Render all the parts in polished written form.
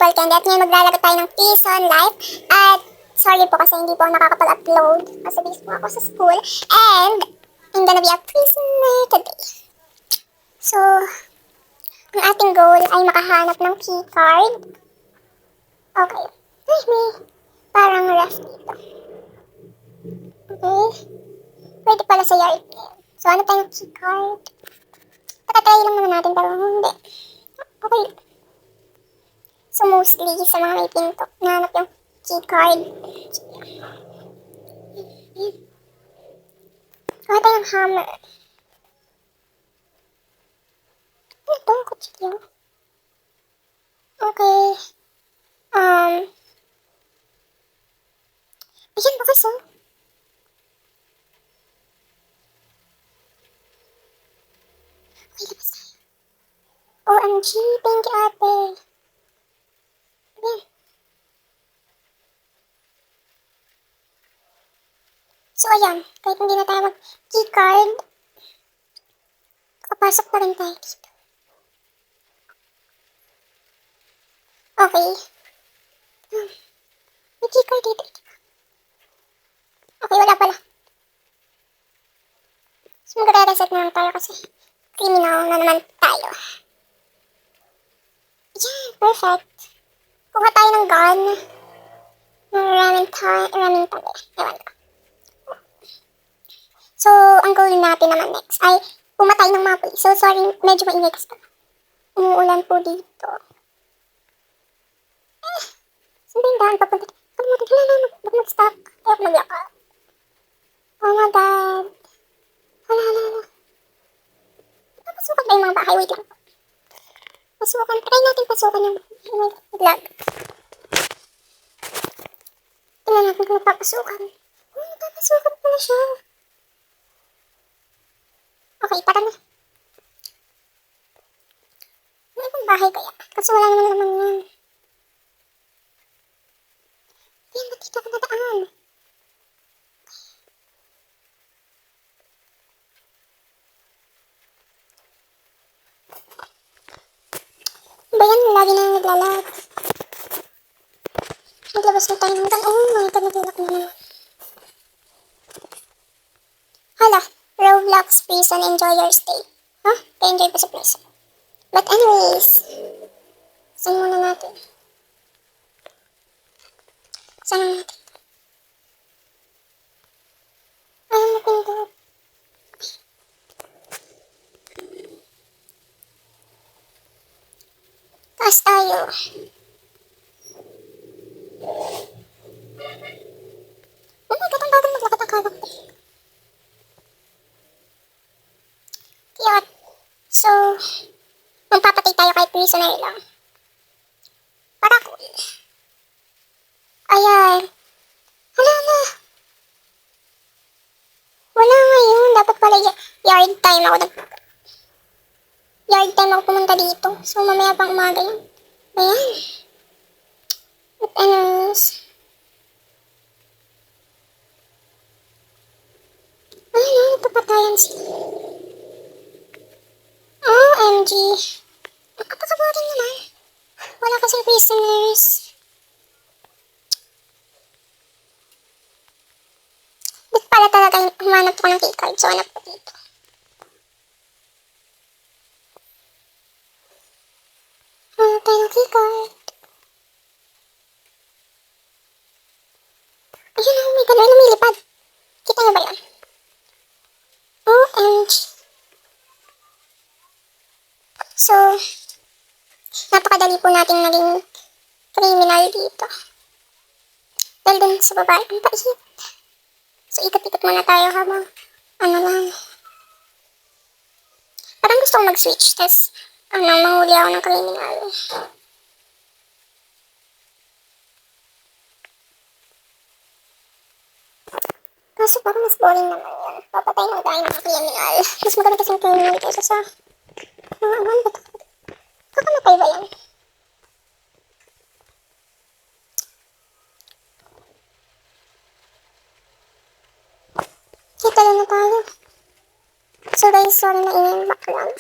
Apple Candy at ngayon maglalaro tayo ng Peace on Life. At sorry po kasi hindi po ako nakakapag-upload kasi busy po ako sa school. And I'm gonna be a prisoner today. So, ang ating goal ay makahanap ng key card. Okay. Ay, may parang ref dito. Okay. Pwede pala sa yard game. So, ano tayong key card? Takatry lang naman natin pero hindi. Okay. So, mostly sa mga may pinto, nahanap yung key card. Kuha tayong hammer. Ano ito? Kutsilyo? Okay. Ayan, bukas oh. Okay, labas tayo. OMG, thank you ate. Ayan. So, ayan. Kahit hindi na tayo mag-key card, kapasok na rin tayo dito. Okay. May key card dito. Okay, wala pala. So, magre-reset na lang tayo kasi criminal na naman tayo. Yeah, perfect. Kuha tayo ng gun. Maraming tabi. Ewan ko. So, ang goal natin naman next ay pumatay ng mga pulis. So, sorry, medyo maingay kasi umuulan po dito. Saan ba yung daan papunta? Huwag mag-stop. Ayok mag-lock. Oh my God. Hala. Papasukan ba yung mga bahay? Wait lang. Pasukan. Try natin pasukan yung vlog. Tingnan natin kung napapasukan. Oh, napapasukan pala siya. Okay, tara na. Ano ibang bahay kaya? Kasi wala naman yan. Ayan, ba't dito ako nadaan? Ba yan? Lagi na naglalag. Naglabas na tayo ng gun. Oh my God, naglulak na naman. Hala, Roblox prison, enjoy your stay. Huh? Pa-enjoy pa sa prison. But anyways, saan muna natin? Saan natin? Ayaw na pindot. Taas tayo. Oh my God, ang bagal maglakad ang kawak ko. Cute. So, magpapatay tayo kahit prisoner lang. Para cool. Ayan. Hala. Wala ngayon. Dapat pala yard time ako yard time ako pumunta dito. So, mamaya pang umaga yun. Ayan. But anyways. Ayan, napapatayan sila. OMG. Nakapakaboring naman. Wala kasing prisoners. Ba't pala talaga humanap ko ng keycard? So, hanap ko dito. Hanap tayo ng keycard. Ayun na, may gano'n lumilipad. Kita niyo ba yun? OMG. So, napakadali po natin naging criminal dito. Dahil dun sa babae, ang pait. So, ikot-ikot muna tayo habang ano lang. Parang gusto kong mag-switch, tas mahuli ako ng criminal. Kaso parang mas boring naman yan. Papatay lang tayo ng criminal. Mas magaling kasing criminal kaysa sa mga awan ba ito? Kakamatay ba yan? Kita lang na tayo. So guys, sorry na ingay background.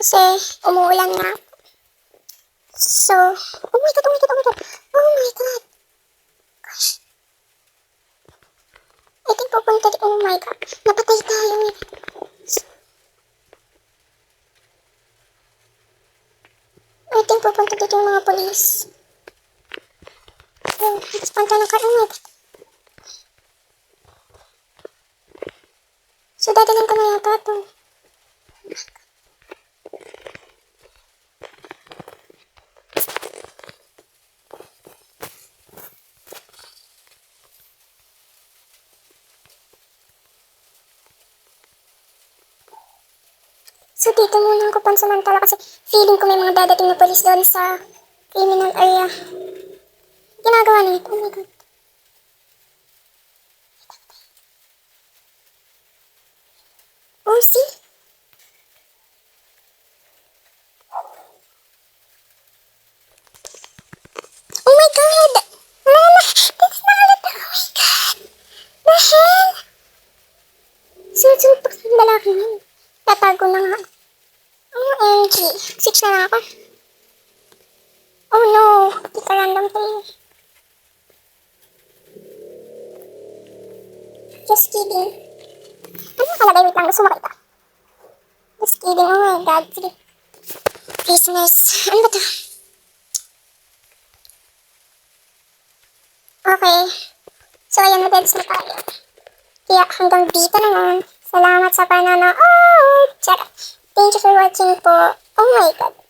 Kasi umuulan nga. So, oh my God, oh my God, oh my God. Oh my God. Gosh. I think pupunta di, oh my God. Napatay tayo. I think pupunta dito yung mga polis. Oh, punta ng car, oh my God. So, dadalhin ko na yata ito. So, dito muna ako pansamantala kasi feeling ko may mga dadating na polis doon sa criminal area. Ginagawa na ito. Oh my God. Oh, see? Oh my God! Mama, that's not it. Oh my God! The hell? Sunod-sunod pa sa lalaki nun. Tatago na nga. OMG. Switch na lang ako. Oh no. Di ka random tayo. Just kidding. Ano nakalagay? Wait lang. Gusto makita. Just kidding. Oh my God. Sige. Business. Ano ba ito? Okay. So, ayan. Mabeds na tayo. Kaya hanggang dito na lang. Salamat sa pananood. Thank you for watching po. Oh my God.